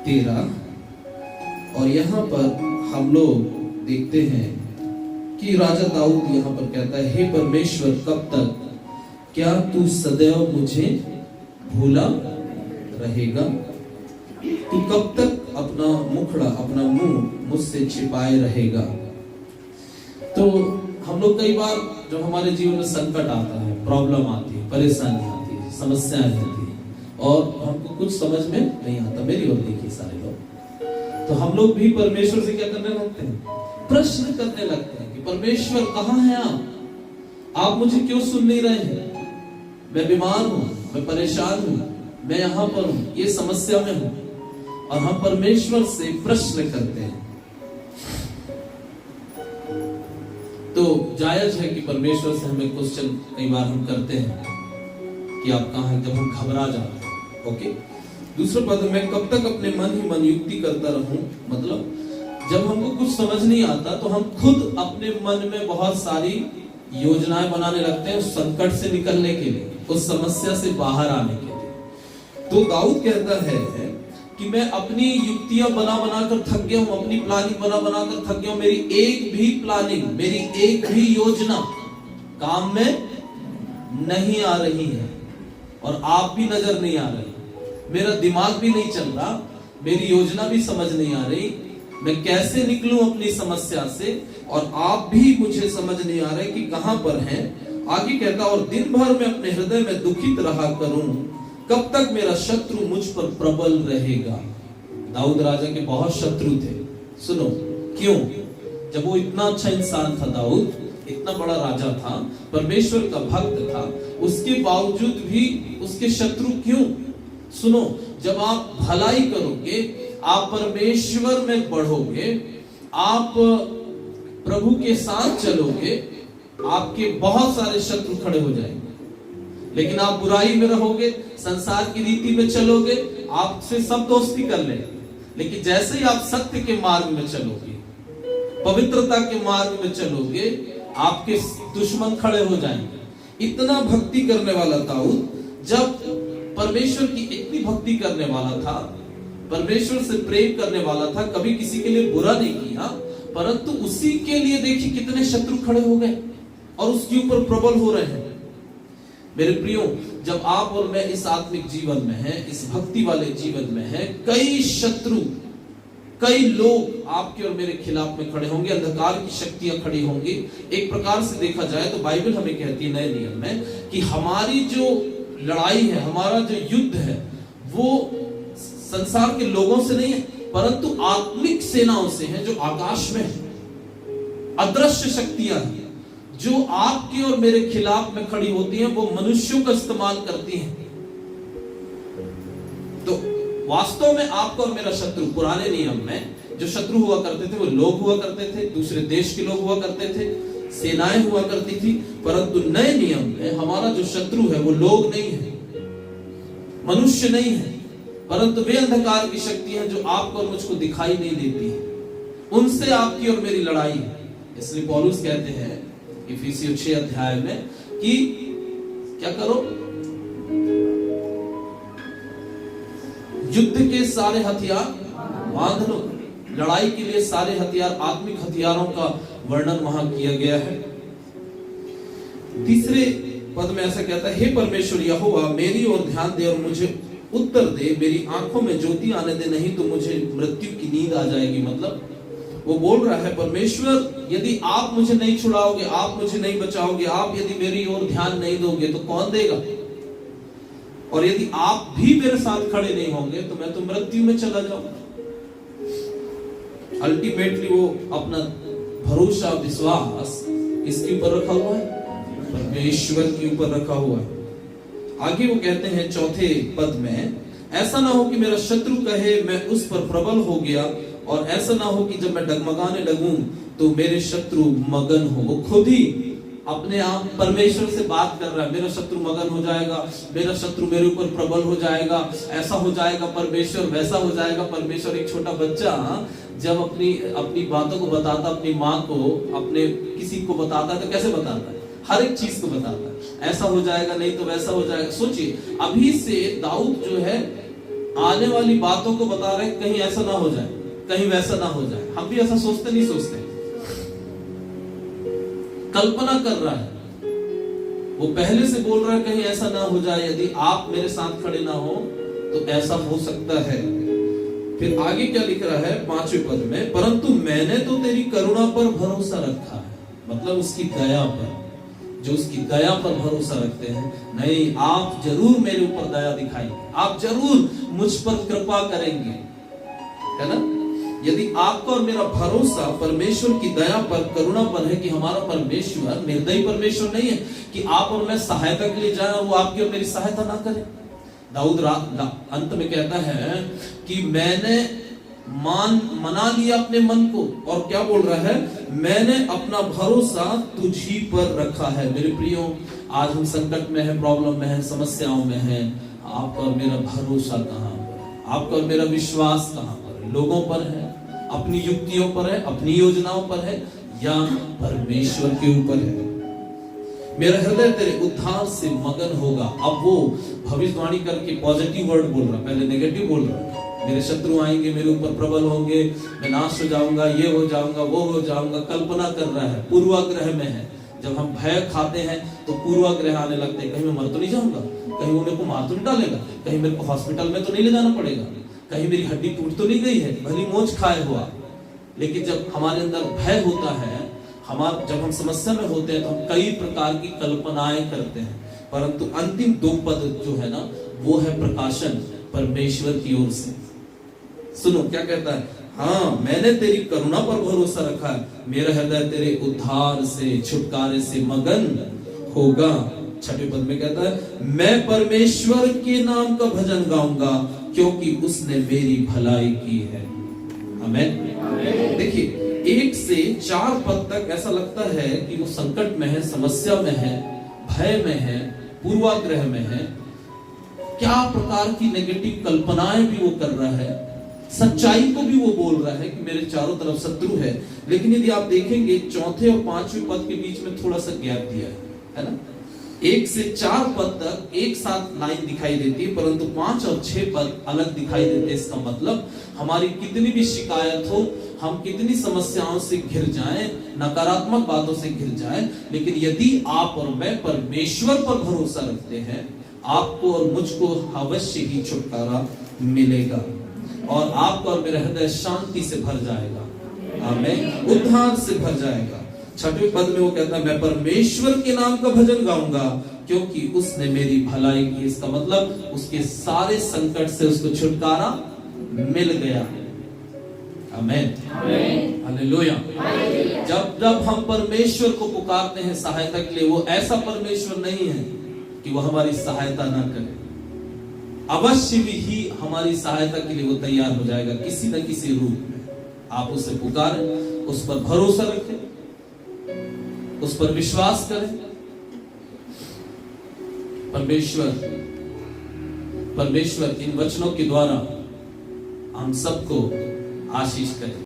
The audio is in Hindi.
13 और यहाँ पर हम लोग देखते हैं कि राजा दाऊद यहाँ पर कहता है, हे परमेश्वर कब तक, क्या तू सदैव मुझे भूला रहेगा? तू कब तक अपना मुखड़ा, अपना मुंह मुझसे छिपाए रहेगा? तो हम लोग कई बार जब हमारे जीवन में संकट आता है, प्रॉब्लम आती है, परेशानी आती है, समस्याएं आती है और हमको कुछ समझ में नहीं आता, मेरी ओर देखिए सारे लोग, तो हम लोग भी परमेश्वर से क्या करने लगते हैं? प्रश्न करने लगते हैं कि परमेश्वर कहाँ है आप मुझे क्यों सुन नहीं रहे हैं? मैं बीमार हूं, मैं परेशान हूं, मैं यहाँ पर हूं, ये समस्या में हूं। और हम परमेश्वर से प्रश्न करते हैं। तो जायज है कि परमेश्वर से हमें क्वेश्चन कई बार हम करते हैं कि आप कहाँ हैं, जब हम घबरा जाते हैं। ओके, दूसरा पद, मैं कब तक अपने मन ही मन युक्ति करता रहूं? मतलब जब हमको कुछ समझ नहीं आता तो हम खुद अपने मन में बहुत सारी योजनाएं बनाने लगते हैं उस संकट से निकलने के लिए, उस समस्या से बाहर आने के लिए। तो दाऊद कहता है कि मैं अपनी युक्तियां बना बना कर थक गया हूं, अपनी प्लानिंग बना बना कर थक गया हूं, मेरी एक भी प्लानिंग, मेरी एक भी योजना काम में नहीं आ रही है और आप भी नजर नहीं आ रही, मेरा दिमाग भी नहीं चल रहा, मेरी योजना भी समझ नहीं आ रही, मैं कैसे निकलूं अपनी समस्या से, और आप भी मुझे समझ नहीं आ रहे कि कहां पर हैं। आगे कहता, और दिन भर मैं अपने हृदय में दुखित रहा करूं, कब तक मेरा शत्रु मुझ पर प्रबल रहेगा? दाऊद राजा के बहुत शत्रु थे। सुनो क्यों? जब वो इतना अच्छा इंसान था, दाऊद इतना बड़ा राजा था, परमेश्वर का भक्त था, उसके बावजूद भी उसके शत्रु क्यों? सुनो, जब आप भलाई करोगे, आप परमेश्वर में बढ़ोगे, आप प्रभु के साथ चलोगे, आपके बहुत सारे शत्रु खड़े हो जाएंगे। लेकिन आप बुराई में रहोगे, संसार की रीति में चलोगे, आपसे सब दोस्ती कर लेंगे। लेकिन जैसे ही आप सत्य के मार्ग में चलोगे, पवित्रता के मार्ग में चलोगे, आपके दुश्मन खड़े हो जाएंगे। इतना भक्ति करने वाला दाऊद, जब परमेश्वर की इतनी भक्ति करने वाला था, परमेश्वर से प्रेम करने वाला था, कभी किसी के लिए बुरा नहीं किया, परंतु उसी के लिए देखिए कितने शत्रु खड़े हो गए और उसके ऊपर प्रबल हो रहे हैं। मेरे प्रियो, जब आप और मैं इस आत्मिक जीवन में हैं, इस भक्ति वाले जीवन में हैं, कई शत्रु, कई लोग आपके और मेरे खिलाफ में खड़े होंगे, अंधकार की शक्तियां खड़ी होंगी। एक प्रकार से देखा जाए तो बाइबल हमें कहती है नए नियम में कि हमारी जो लड़ाई है, हमारा जो युद्ध है, वो संसार के लोगों से नहीं है, परंतु आत्मिक सेनाओं से है जो आकाश में है। अदृश्य शक्तियां हैं जो आपके और मेरे खिलाफ में खड़ी होती हैं, वो मनुष्यों का इस्तेमाल करती हैं। तो वास्तव में आपका और मेरा शत्रु, पुराने नियम में जो शत्रु हुआ करते थे वो लोग हुआ करते थे, दूसरे देश के लोग हुआ करते थे, सेनाएं हुआ करती थी। परंतु नए नियम में हमारा जो शत्रु है वो लोग नहीं है, मनुष्य नहीं है, परंतु वे अंधकार की शक्तियां जो आपको और मुझको दिखाई नहीं देती है, उनसे आपकी और मेरी लड़ाई है। इसलिए पौलुस कहते हैं इफिसियों 6 अध्याय में कि क्या करो, युद्ध के सारे हथियार बांध लो। लड़ाई के लिए सारे हथियार, आत्मिक हथियारों का वर्णन वहां किया गया है। तीसरे पद में ऐसा कहता है, हे परमेश्वर यहोवा, मेरी ओर ध्यान दे और मुझे उत्तर दे, मेरी आंखों में ज्योति आने दे, नहीं तो मुझे मृत्यु की नींद आ जाएगी। मतलब वो बोल रहा है, परमेश्वर यदि आप मुझे नहीं छुड़ाओगे, आप मुझे नहीं बचाओगे, आप यदि मेरी ओर ध्यान नहीं दोगे तो कौन देगा? और यदि आप भी मेरे साथ खड़े नहीं होंगे तो मैं तो मृत्यु में चला जाऊंगा। अल्टीमेटली वो अपना भरोसा, विश्वास किसके ऊपर रखा हुआ है? परमेश्वर के ऊपर रखा हुआ है। आगे वो कहते हैं चौथे पद में, ऐसा ना हो कि मेरा शत्रु कहे मैं उस पर प्रबल हो गया, और ऐसा ना हो कि जब मैं डगमगाने लगूं तो मेरे शत्रु मगन हो। वो खुद ही अपने आप परमेश्वर से बात कर रहा है, मेरा शत्रु मगन हो जाएगा, मेरा शत्रु मेरे ऊपर प्रबल हो जाएगा, ऐसा हो जाएगा परमेश्वर, वैसा हो जाएगा परमेश्वर। एक छोटा बच्चा जब अपनी बातों को बताता, अपनी माँ को, अपने किसी को बताता है तो कैसे बताता है? हर एक चीज को बताता है, ऐसा हो जाएगा, नहीं तो वैसा हो जाएगा। सोचिए, अभी से दाऊद जो है आने वाली बातों को बता रहे हैं, कहीं ऐसा ना हो जाए, कहीं वैसा ना हो जाए। हम भी ऐसा सोचते नहीं सोचते, कल्पना कर रहा है, वो पहले से बोल रहा है कहीं ऐसा ना हो जाए, यदि आप मेरे साथ खड़े ना हो तो ऐसा हो सकता है। फिर आगे क्या लिख रहा है 5वें पद में, परंतु मैंने तो तेरी करुणा पर भरोसा रखा है, मतलब उसकी दया पर, जो उसकी दया पर भरोसा रखते हैं, नहीं आप जरूर मेरे ऊपर दया दिखाएंगे, आप जरूर मुझ पर कृपा करेंगे, है ना। यदि आपका और मेरा भरोसा परमेश्वर की दया पर, करुणा पर है कि हमारा परमेश्वर निर्दयी परमेश्वर नहीं है कि आप और मैं सहायता के लिए जाए और वो आपकी और मेरी सहायता ना करे। दाऊद अंत में कहता है कि मैंने मना लिया अपने मन को, और क्या बोल रहा है, मैंने अपना भरोसा तुझी पर रखा है। मेरे प्रियो, आज हम संकट में है, प्रॉब्लम में है, समस्याओं में है, आपका और मेरा भरोसा कहां पर, आपका और मेरा विश्वास कहां पर है? लोगों पर है, अपनी युक्तियों पर है, अपनी योजनाओं पर है, या परमेश्वर के ऊपर है? मेरा हृदय तेरे उद्धार से मगन होगा। अब वो भविष्यवाणी करके पॉजिटिव वर्ड बोल रहा, पहले नेगेटिव बोल रहा, मेरे शत्रु आएंगे, मेरे ऊपर प्रबल होंगे, मैं नाश हो जाऊंगा, ये हो जाऊंगा, वो हो जाऊंगा, कल्पना कर रहा है, पूर्वाग्रह में है। जब हम भय खाते हैं तो पूर्वाग्रह आने लगते हैं, कहीं मैं मर तो नहीं जाऊंगा, कहीं वो मेरे को मार तो नहीं डालेगा, कहीं मेरे को हॉस्पिटल में तो नहीं ले जाना पड़ेगा, कहीं मेरी हड्डी टूट तो नहीं गई है, भली मोच खाए हुआ। लेकिन जब हमारे अंदर भय होता है, जब हम समस्या में होते हैं, तो हम कई प्रकार की कल्पनाएं करते हैं, परंतु अंतिम 2 पद जो है ना, वो है प्रकाशन परमेश्वर की ओर से। सुनो क्या कहता है, हाँ मैंने तेरी करुणा पर भरोसा रखा है, मेरा हृदय तेरे उद्धार से, छुटकारे से मगन होगा। 6वें पद में कहता है, मैं परमेश्वर के नाम का भजन गाऊंगा, क्योंकि उसने मेरी भलाई की है। आमीन। देखिए 1 से 4 पद तक ऐसा लगता है कि वो संकट में है, समस्या में है, भय में है, पूर्वाग्रह में है, क्या प्रकार की नेगेटिव कल्पनाएं भी वो कर रहा है, सच्चाई को भी वो बोल रहा है कि मेरे चारों तरफ शत्रु है। लेकिन यदि आप देखेंगे 4 और 5वें पद के बीच में थोड़ा सा गैप दिया है ना। 1 से 4 पद तक एक साथ लाइन दिखाई देती है, परंतु 5 और 6 पद अलग दिखाई देते हैं। इसका मतलब हमारी कितनी भी शिकायत हो, हम कितनी समस्याओं से घिर जाएं, नकारात्मक बातों से घिर जाएं, लेकिन यदि आप और मैं परमेश्वर पर भरोसा रखते हैं, आपको और मुझको अवश्य ही छुटकारा मिलेगा, और आपका और मेरा हृदय शांति से भर जाएगा, आमीन, उद्धार से भर जाएगा। 6वें पद में वो कहता है, मैं परमेश्वर के नाम का भजन गाऊंगा, क्योंकि उसने मेरी भलाई की। इसका मतलब उसके सारे संकट से उसको छुटकारा मिल गया। आमीन, हालेलुया। जब हम परमेश्वर को पुकारते हैं सहायता के लिए, वो ऐसा परमेश्वर नहीं है कि वो हमारी सहायता ना करे, अवश्य ही हमारी सहायता के लिए वो तैयार हो जाएगा किसी न किसी रूप में। आप उसे पुकारें, उस पर भरोसा रखें, उस पर विश्वास करें। परमेश्वर इन वचनों के द्वारा हम सबको आशीष करें।